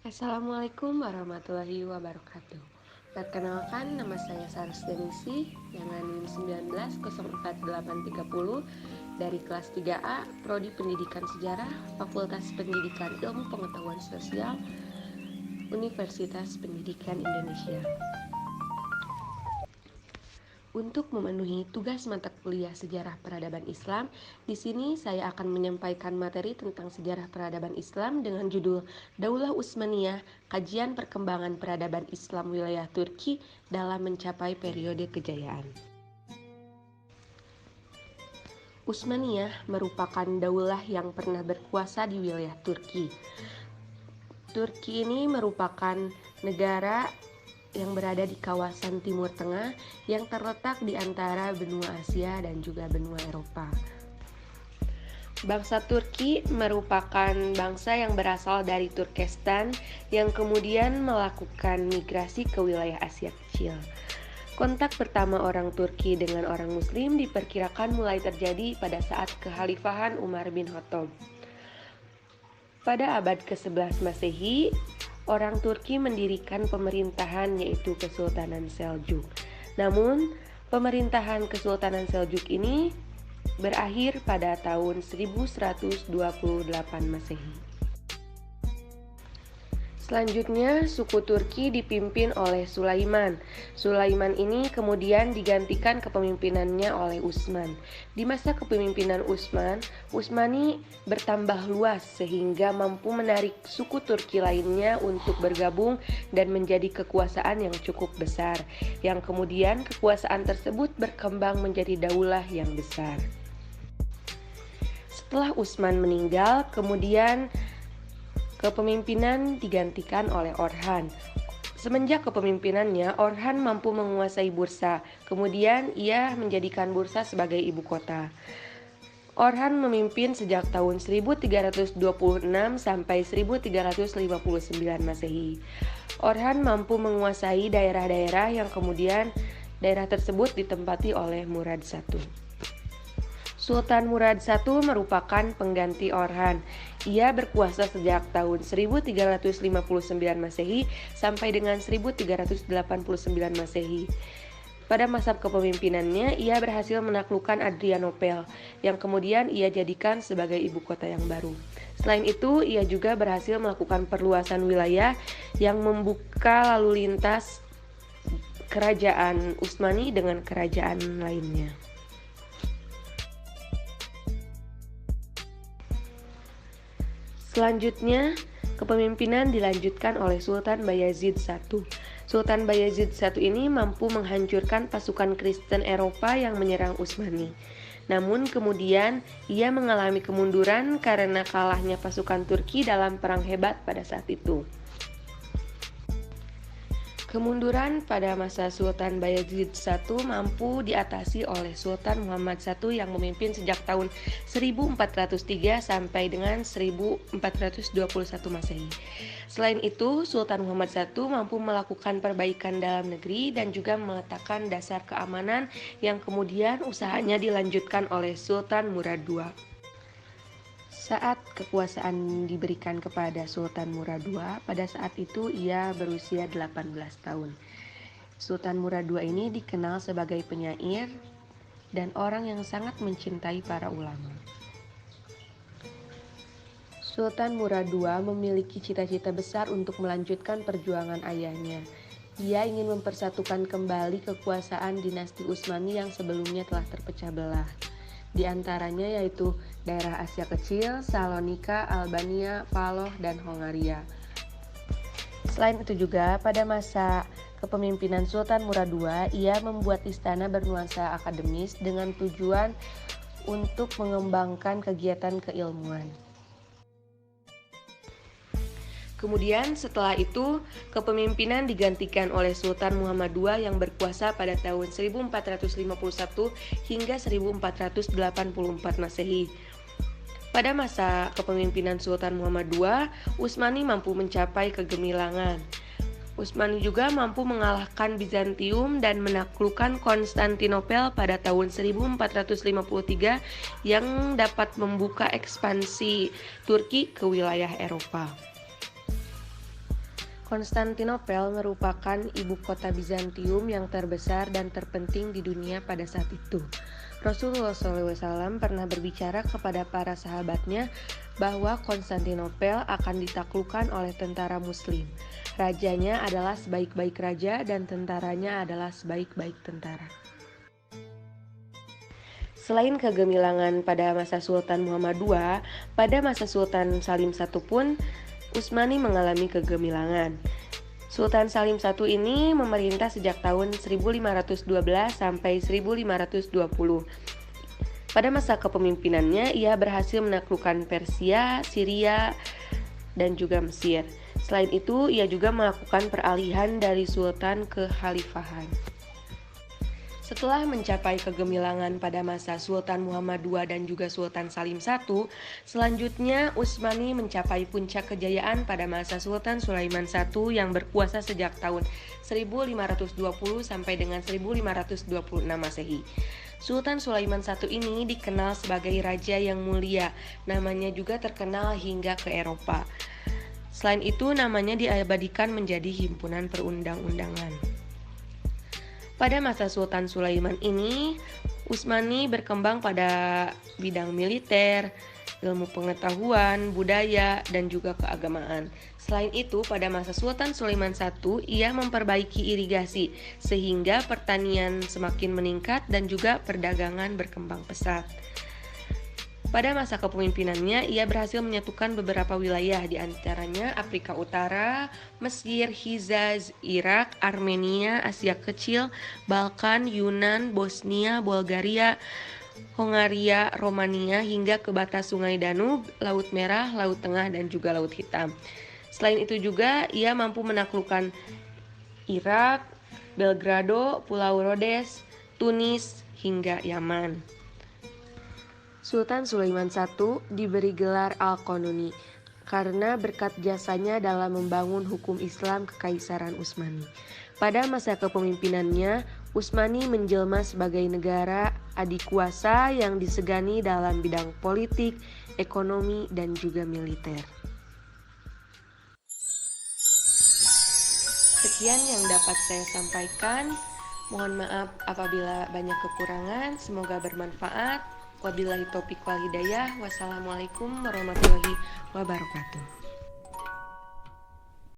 Assalamualaikum warahmatullahi wabarakatuh. Perkenalkan, nama saya Saras Denisi dengan NIM 1904830 dari kelas 3A, Prodi Pendidikan Sejarah, Fakultas Pendidikan Ilmu Pengetahuan Sosial, Universitas Pendidikan Indonesia. Untuk memenuhi tugas mata kuliah Sejarah Peradaban Islam, di sini saya akan menyampaikan materi tentang sejarah peradaban Islam dengan judul Daulah Utsmaniyah, Kajian Perkembangan Peradaban Islam Wilayah Turki dalam Mencapai Periode Kejayaan. Utsmaniyah merupakan daulah yang pernah berkuasa di wilayah Turki. Turki ini merupakan negara yang berada di kawasan Timur Tengah yang terletak di antara benua Asia dan juga benua Eropa. Bangsa Turki merupakan bangsa yang berasal dari Turkestan yang kemudian melakukan migrasi ke wilayah Asia Kecil. Kontak pertama orang Turki dengan orang Muslim diperkirakan mulai terjadi pada saat kekhalifahan Umar bin Khattab. Pada abad ke-11 Masehi, orang Turki mendirikan pemerintahan yaitu Kesultanan Seljuk. Namun, pemerintahan Kesultanan Seljuk ini berakhir pada tahun 1128 Masehi. Selanjutnya, suku Turki dipimpin oleh Sulaiman. Sulaiman ini kemudian digantikan kepemimpinannya oleh Utsman. Di masa kepemimpinan Utsman, Utsmani bertambah luas sehingga mampu menarik suku Turki lainnya untuk bergabung dan menjadi kekuasaan yang cukup besar, yang kemudian kekuasaan tersebut berkembang menjadi daulah yang besar. Setelah Utsman meninggal, kemudian kepemimpinan digantikan oleh Orhan. Semenjak kepemimpinannya, Orhan mampu menguasai Bursa. Kemudian ia menjadikan Bursa sebagai ibu kota. Orhan memimpin sejak tahun 1326 sampai 1359 Masehi. Orhan mampu menguasai daerah-daerah yang kemudian daerah tersebut ditempati oleh Murad I. Sultan Murad I merupakan pengganti Orhan. Ia berkuasa sejak tahun 1359 Masehi sampai dengan 1389 Masehi. Pada masa kepemimpinannya, ia berhasil menaklukkan Adrianopel, yang kemudian ia jadikan sebagai ibu kota yang baru. Selain itu, ia juga berhasil melakukan perluasan wilayah yang membuka lalu lintas kerajaan Utsmani dengan kerajaan lainnya. Selanjutnya, kepemimpinan dilanjutkan oleh Sultan Bayezid I. Sultan Bayezid I ini mampu menghancurkan pasukan Kristen Eropa yang menyerang Utsmani. Namun kemudian ia mengalami kemunduran karena kalahnya pasukan Turki dalam perang hebat pada saat itu. Kemunduran pada masa Sultan Bayezid I mampu diatasi oleh Sultan Muhammad I yang memimpin sejak tahun 1403 sampai dengan 1421 Masehi. Selain itu, Sultan Muhammad I mampu melakukan perbaikan dalam negeri dan juga meletakkan dasar keamanan yang kemudian usahanya dilanjutkan oleh Sultan Murad II. Saat kekuasaan diberikan kepada Sultan Murad II, pada saat itu ia berusia 18 tahun. Sultan Murad II ini dikenal sebagai penyair dan orang yang sangat mencintai para ulama. Sultan Murad II memiliki cita-cita besar untuk melanjutkan perjuangan ayahnya. Ia ingin mempersatukan kembali kekuasaan dinasti Utsmani yang sebelumnya telah terpecah belah. Di antaranya yaitu daerah Asia Kecil, Salonika, Albania, Paloh, dan Hongaria. Selain itu juga pada masa kepemimpinan Sultan Murad II, ia membuat istana bernuansa akademis dengan tujuan untuk mengembangkan kegiatan keilmuan. Kemudian setelah itu, kepemimpinan digantikan oleh Sultan Muhammad II yang berkuasa pada tahun 1451 hingga 1484 Masehi. Pada masa kepemimpinan Sultan Muhammad II, Utsmani mampu mencapai kegemilangan. Utsmani juga mampu mengalahkan Bizantium dan menaklukkan Konstantinopel pada tahun 1453 yang dapat membuka ekspansi Turki ke wilayah Eropa. Konstantinopel merupakan ibu kota Bizantium yang terbesar dan terpenting di dunia pada saat itu. Rasulullah SAW pernah berbicara kepada para sahabatnya bahwa Konstantinopel akan ditaklukkan oleh tentara Muslim. Rajanya adalah sebaik-baik raja dan tentaranya adalah sebaik-baik tentara. Selain kegemilangan pada masa Sultan Muhammad II, pada masa Sultan Salim I pun Utsmani mengalami kegemilangan. Sultan Salim I ini memerintah sejak tahun 1512 sampai 1520. Pada masa kepemimpinannya, ia berhasil menaklukkan Persia, Syria, dan juga Mesir. Selain itu, ia juga melakukan peralihan dari sultan ke khalifahan. Setelah mencapai kegemilangan pada masa Sultan Muhammad II dan juga Sultan Salim I, selanjutnya Utsmani mencapai puncak kejayaan pada masa Sultan Sulaiman I yang berkuasa sejak tahun 1520 sampai dengan 1526 Masehi. Sultan Sulaiman I ini dikenal sebagai raja yang mulia, namanya juga terkenal hingga ke Eropa. Selain itu, namanya diabadikan menjadi himpunan perundang-undangan. Pada masa Sultan Sulaiman ini, Utsmani berkembang pada bidang militer, ilmu pengetahuan, budaya, dan juga keagamaan. Selain itu, pada masa Sultan Sulaiman I, ia memperbaiki irigasi, sehingga pertanian semakin meningkat dan juga perdagangan berkembang pesat. Pada masa kepemimpinannya, ia berhasil menyatukan beberapa wilayah, di antaranya Afrika Utara, Mesir, Hijaz, Irak, Armenia, Asia Kecil, Balkan, Yunan, Bosnia, Bulgaria, Hongaria, Romania, hingga ke batas Sungai Danube, Laut Merah, Laut Tengah, dan juga Laut Hitam. Selain itu juga, ia mampu menaklukkan Irak, Belgrado, Pulau Rhodes, Tunis, hingga Yaman. Sultan Sulaiman I diberi gelar Al-Qanuni karena berkat jasanya dalam membangun hukum Islam Kekaisaran Utsmani. Pada masa kepemimpinannya, Utsmani menjelma sebagai negara adikuasa yang disegani dalam bidang politik, ekonomi, dan juga militer. Sekian yang dapat saya sampaikan. Mohon maaf apabila banyak kekurangan, semoga bermanfaat. Wabillahi taufiq wal hidayah. Wassalamualaikum warahmatullahi wabarakatuh.